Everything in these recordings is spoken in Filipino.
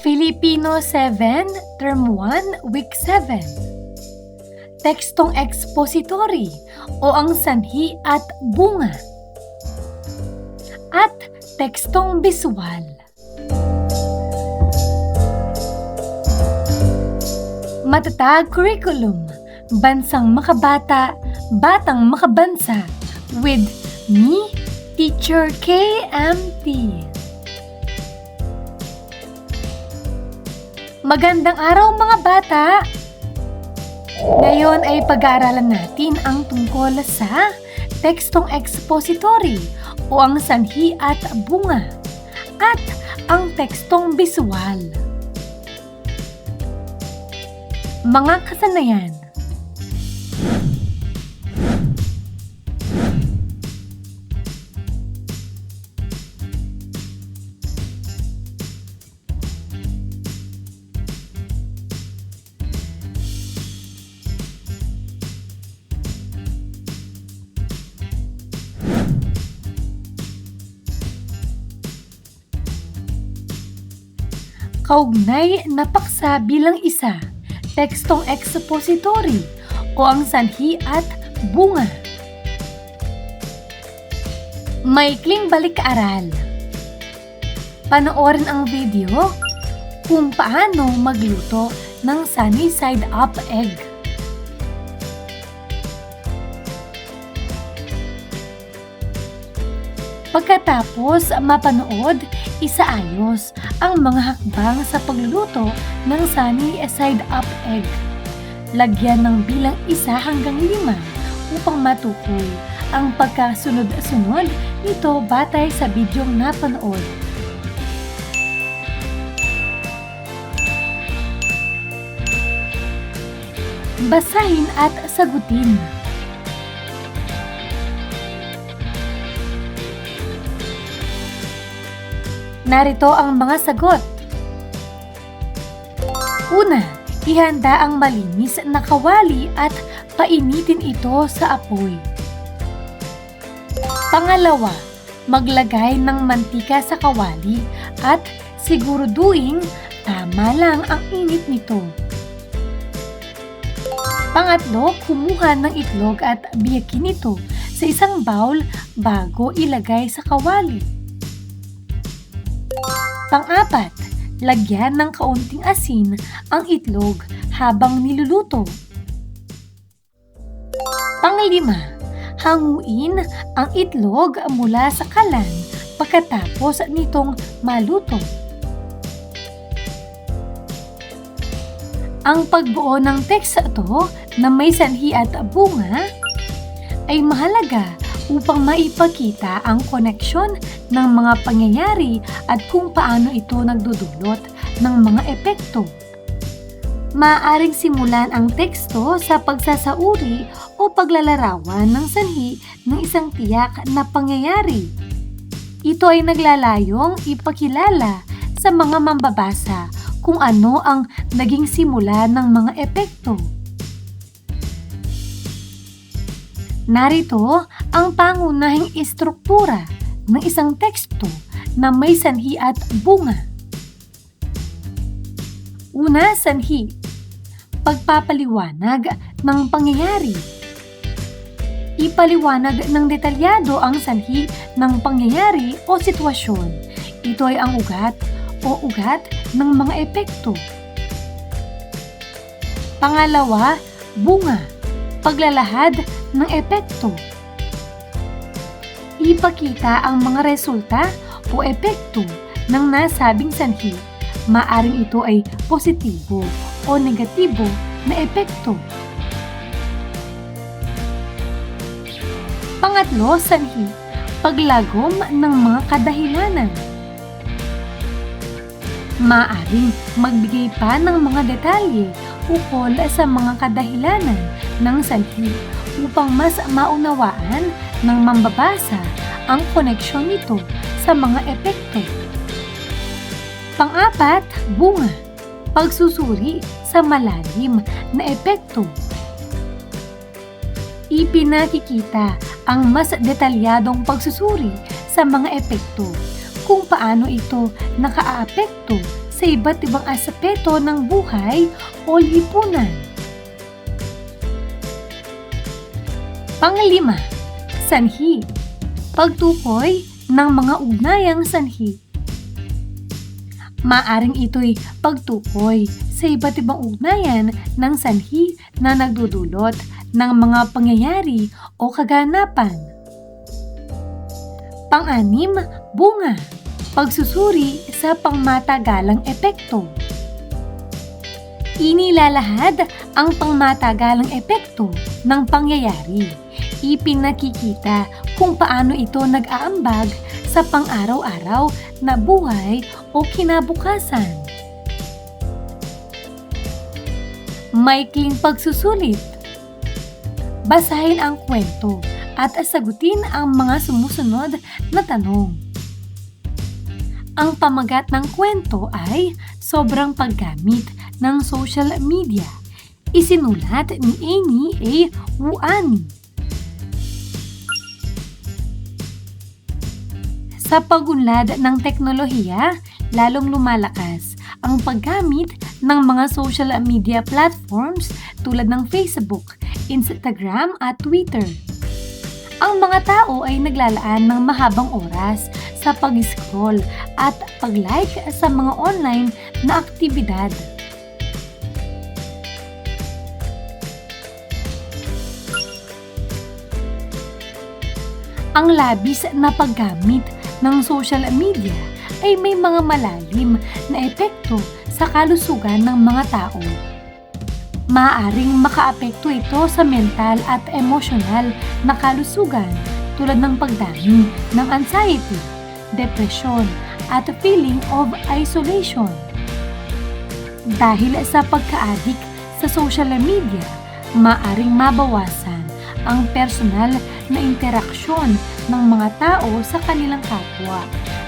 Filipino 7, Term 1, Week 7. Tekstong expository o ang sanhi at bunga. At tekstong biswal. Matatag curriculum, bansang makabata, batang makabansa, with me, Teacher KMT. Magandang araw mga bata! Ngayon ay pag-aaralan natin ang tungkol sa tekstong expository o ang sanhi at bunga at ang tekstong biswal. Mga kasanayan. Kaugnay na paksa bilang isa, tekstong expository o ang sanhi at bunga. Maikling balik-aral. Panoorin ang video kung paano magluto ng sunny side up egg. Pagkatapos mapanood, isaayos ang mga hakbang sa pagluluto ng sunny side up egg. Lagyan ng bilang 1 hanggang 5 upang matukoy ang pagkasunod-sunod nito batay sa bidyong napanood. Basahin at sagutin. Narito ang mga sagot. Una, ihanda ang malinis na kawali at painitin ito sa apoy. Pangalawa, maglagay ng mantika sa kawali at siguraduhin tama lang ang init nito. Pangatlo, kumuha ng itlog at biyakin ito sa isang bowl bago ilagay sa kawali. Pang-apat, lagyan ng kaunting asin ang itlog habang niluluto. Pang-5, hanguin ang itlog mula sa kalan pagkatapos nitong maluto. Ang pagbuo ng teksto na may sanhi at bunga ay mahalaga upang maipakita ang koneksyon ng mga pangyayari at kung paano ito nagdudulot ng mga epekto. Maaaring simulan ang teksto sa pagsasauri o paglalarawan ng sanhi ng isang tiyak na pangyayari. Ito ay naglalayong ipakilala sa mga mambabasa kung ano ang naging simula ng mga epekto. Narito ang pangunahing istruktura ng isang teksto na may sanhi at bunga. Una, sanhi. Pagpapaliwanag ng pangyayari. Ipaliwanag ng detalyado ang sanhi ng pangyayari o sitwasyon. Ito ay ang ugat ng mga epekto. Pangalawa, bunga. Paglalahad ng epekto. Ipakita ang mga resulta o epekto ng nasabing sanhi. Maaring ito ay positibo o negatibo na epekto. Pangatlo, sanhi. Paglagom ng mga kadahilanan. Maaring magbigay pa ng mga detalye ukol sa mga kadahilanan ng sanhi upang mas maunawaan ng mambabasa ang koneksyon nito sa mga epekto. Pang-apat, bunga. Pagsusuri sa malalim na epekto. ipinakikita ang mas detalyadong pagsusuri sa mga epekto, kung paano ito nakaaapekto sa iba't ibang aspeto ng buhay o lipunan. Panglima, sanhi. Pagtukoy ng mga ugnayang sanhi. Maaring ito'y pagtukoy sa iba't ibang ugnayan ng sanhi na nagdudulot ng mga pangyayari o kaganapan. Pang-anim, bunga. Pagsusuri sa pangmatagalang epekto. Inilalahad ang pangmatagalang epekto ng pangyayari. Ipinakikita kung paano ito nag-aambag sa pang-araw-araw na buhay o kinabukasan. Maikling pagsusulit. Basahin ang kwento at sagutin ang mga sumusunod na tanong. Ang pamagat ng kwento ay sobrang paggamit ng social media. Isinulat ni Amy A. Wuani. Sa pagunlad ng teknolohiya, lalong lumalakas ang paggamit ng mga social media platforms tulad ng Facebook, Instagram at Twitter. Ang mga tao ay naglalaan ng mahabang oras sa pag-scroll at pag-like sa mga online na aktibidad. Ang labis na paggamit ng social media ay may mga malalim na epekto sa kalusugan ng mga tao. Maaaring makaapekto ito sa mental at emosyonal na kalusugan tulad ng pagdami ng anxiety, depression at feeling of isolation. Dahil sa pagka-addict sa social media, maaaring mabawasan ang personal na interaksyon ng mga tao sa kanilang kapwa,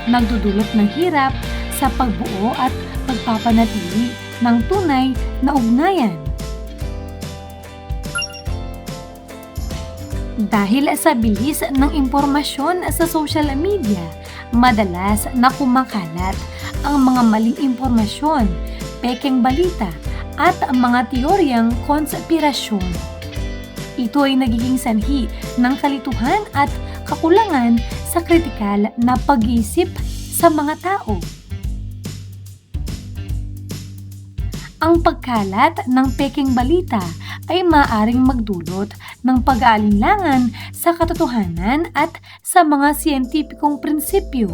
nagdudulot ng hirap sa pagbuo at pagpapanatili ng tunay na ugnayan. Dahil sa bilis ng impormasyon sa social media, madalas na kumakalat ang mga maling impormasyon, pekeng balita, at mga teoryang konspirasyon. Ito ay nagiging sanhi ng kalituhan at kakulangan sa kritikal na pag-iisip sa mga tao. Ang pagkalat ng pekeng balita ay maaaring magdulot ng pag-aalinlangan sa katotohanan at sa mga siyentipikong prinsipyo.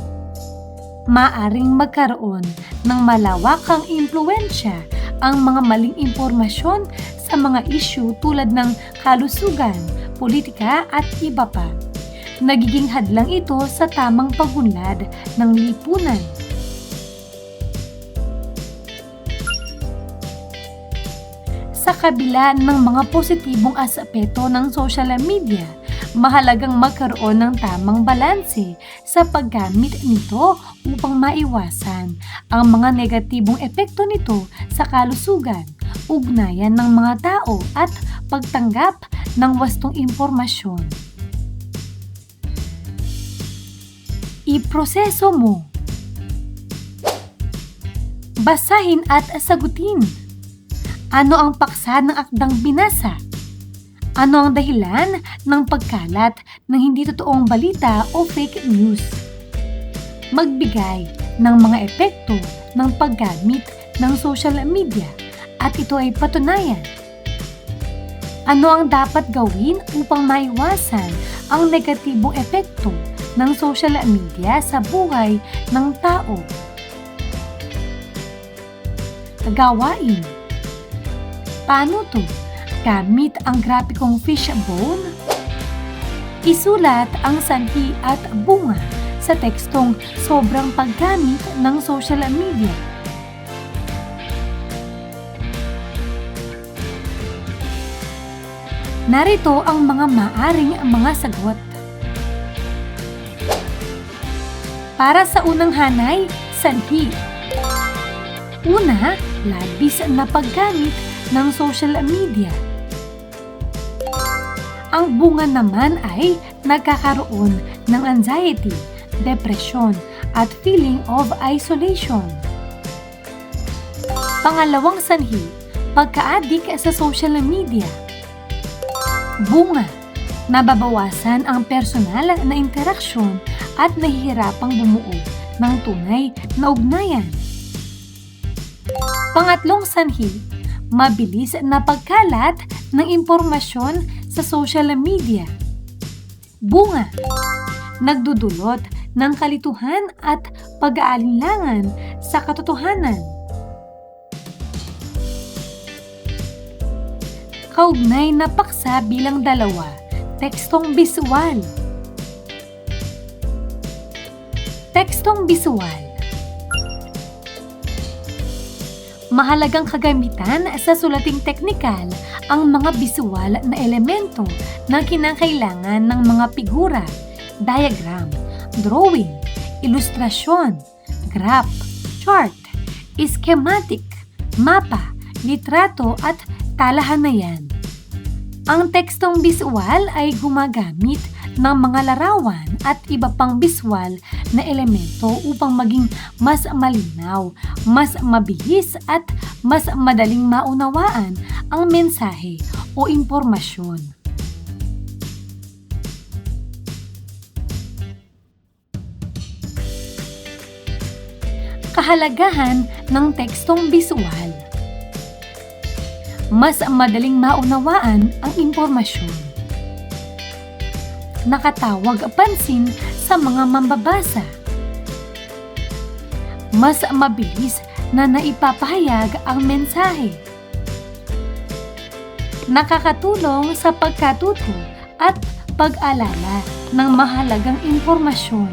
Maaaring magkaroon ng malawakang impluwensya ang mga maling impormasyon sa mga isyu tulad ng kalusugan, politika at iba pa. Nagiging hadlang ito sa tamang pagunlad ng lipunan. Sa kabila ng mga positibong aspeto ng social media, mahalagang magkaroon ng tamang balanse sa paggamit nito upang maiwasan ang mga negatibong epekto nito sa kalusugan, ugnayan ng mga tao at pagtanggap ng wastong impormasyon. Iproseso mo. Basahin at sagutin. Ano ang paksa ng akdang binasa? Ano ang dahilan ng pagkalat ng hindi totoong balita o fake news? Magbigay ng mga epekto ng paggamit ng social media at ito ay patunayan. Ano ang dapat gawin upang maiwasan ang negatibong epekto ng social media sa buhay ng tao? Gawain. Paano to? Gamit ang grapikong fishbone? Isulat ang sanhi at bunga sa tekstong sobrang paggamit ng social media. Narito ang mga maaring mga sagot. Para sa unang hanay, sanhi. Una, labis na paggamit ng social media. Ang bunga naman ay nagkakaroon ng anxiety, depression, at feeling of isolation. Pangalawang sanhi, pagka-addict sa social media. Bunga, nababawasan ang personal na interaksyon at nahihirapang bumuo ng tunay na ugnayan. Pangatlong sanhi, mabilis na pagkalat ng impormasyon sa social media. Bunga, nagdudulot ng kalituhan at pag-aalinlangan sa katotohanan. Kaugnay na paksa bilang 2, tekstong biswal. Tekstong biswal. Mahalagang kagamitan sa sulating teknikal ang mga biswal na elemento na kinakailangan ng mga figura, diagram, drawing, ilustrasyon, graph, chart, schematic, mapa, litrato at talahanayan. Ang tekstong biswal ay gumagamit ng mga larawan at iba pang biswal na elemento upang maging mas malinaw, mas mabilis at mas madaling maunawaan ang mensahe o impormasyon. Kahalagahan ng tekstong biswal. Mas madaling maunawaan ang impormasyon. Nakatawag pansin sa mga mambabasa. Mas mabilis na naipapahayag ang mensahe. Nakakatulong sa pagkatuto at pag-alala ng mahalagang impormasyon.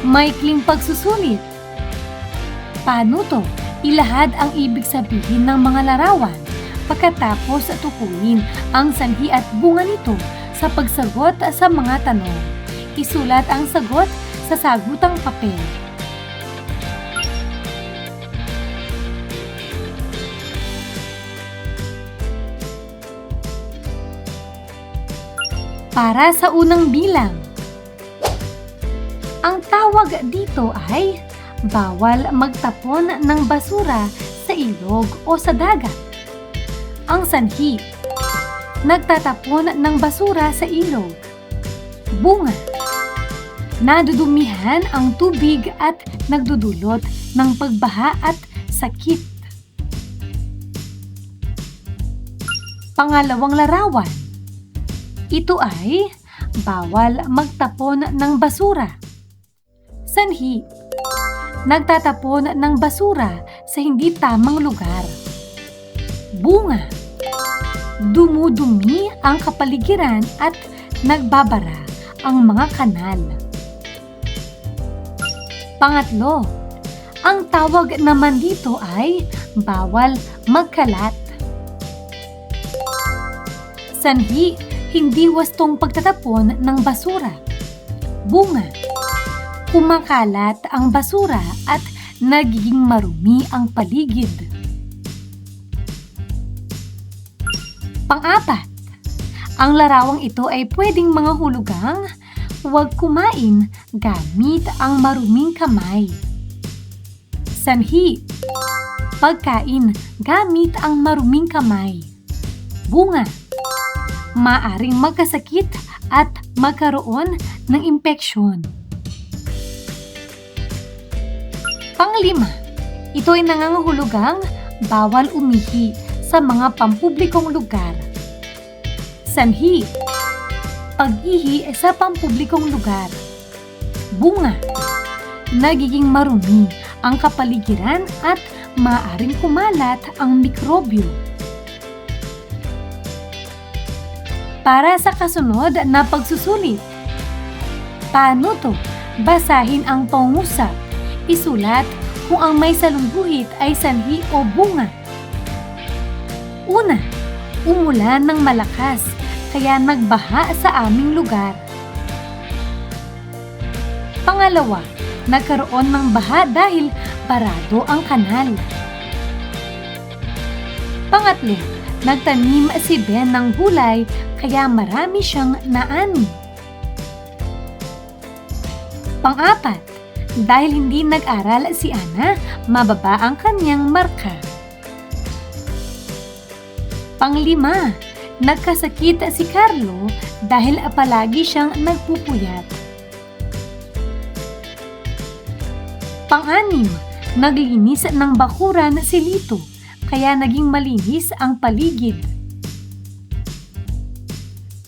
Maikling pagsusulit. Paano to? Ilahad ang ibig sabihin ng mga larawan pagkatapos tukuyin ang sanhi at bunga nito sa pagsagot sa mga tanong. Isulat ang sagot sa sagutang papel. Para sa unang bilang. Ang tawag dito ay bawal magtapon ng basura sa ilog o sa dagat. Ang sanhi, nagtatapon ng basura sa ilog. Bunga, nadudumihan ang tubig at nagdudulot ng pagbaha at sakit. Pangalawang larawan, ito ay bawal magtapon ng basura. Sanhi, nagtatapon ng basura sa hindi tamang lugar. Bunga, dumudumi ang kapaligiran at nagbabara ang mga kanal. Pangatlo, ang tawag naman dito ay bawal magkalat. Sanhi, hindi wastong pagtatapon ng basura. Bunga, kumakalat ang basura at nagiging marumi ang paligid. Pang-apat, ang larawang ito ay pwedeng mga hulugang huwag kumain gamit ang maruming kamay. Sanhi, pagkain gamit ang maruming kamay. Bunga, maaring magkasakit at magkaroon ng impeksyon. Panglima, ito ay nangangahulugang bawal umihi sa mga pampublikong lugar. Sanhi, pag-ihi sa pampublikong lugar. Bunga, nagiging marumi ang kapaligiran at maaaring kumalat ang mikrobyo. Para sa kasunod na pagsusulit. Paano to? Basahin ang pangusap. Isulat kung ang may salungguhit ay sanhi o bunga. Una, umulan ng malakas kaya nagbaha sa aming lugar. Pangalawa, nagkaroon ng baha dahil barado ang kanal. Pangatlo, Nagtanim si Ben ng gulay kaya marami siyang naani. Pang-apat, dahil hindi nag-aral si Ana, mababa ang kanyang marka. Pang-lima, nagkasakit si Carlo dahil palagi siyang nagpupuyat. Pang-anim, naglinis ng bakuran si Lito kaya naging malinis ang paligid.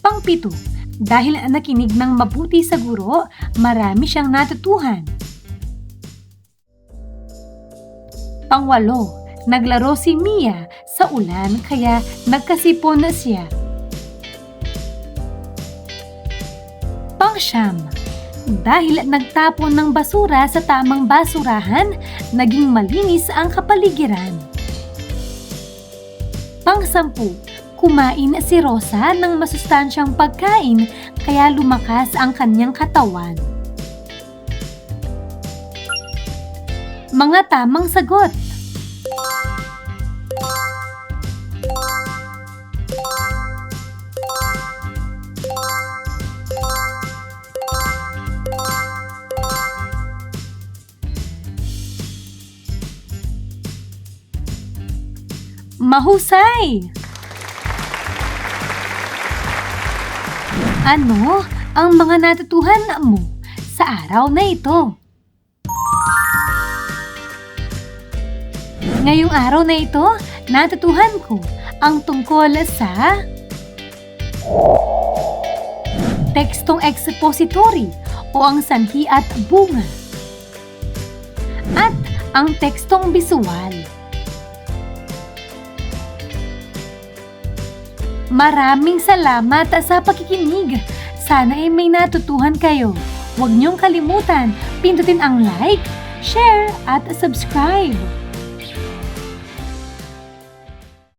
Pang-pito, dahil nakinig ng mabuti sa guro, marami siyang natutuhan. Pang-walo, naglaro si Mia sa ulan kaya nagkasipon siya. Pang-siyam, dahil nagtapon ng basura sa tamang basurahan, naging malinis ang kapaligiran. Pang-sampu, kumain si Rosa ng masustansyang pagkain kaya lumakas ang kanyang katawan. Mga tamang sagot. Mahusay! Ano ang mga natutuhan mo sa araw na ito? Ngayong araw na ito, natutuhan ko ang tungkol sa tekstong expository o ang sanhi at bunga at ang tekstong bisual. Maraming salamat sa pakikinig. Sana ay may natutuhan kayo. Huwag niyong kalimutan, pindutin ang like, share at subscribe.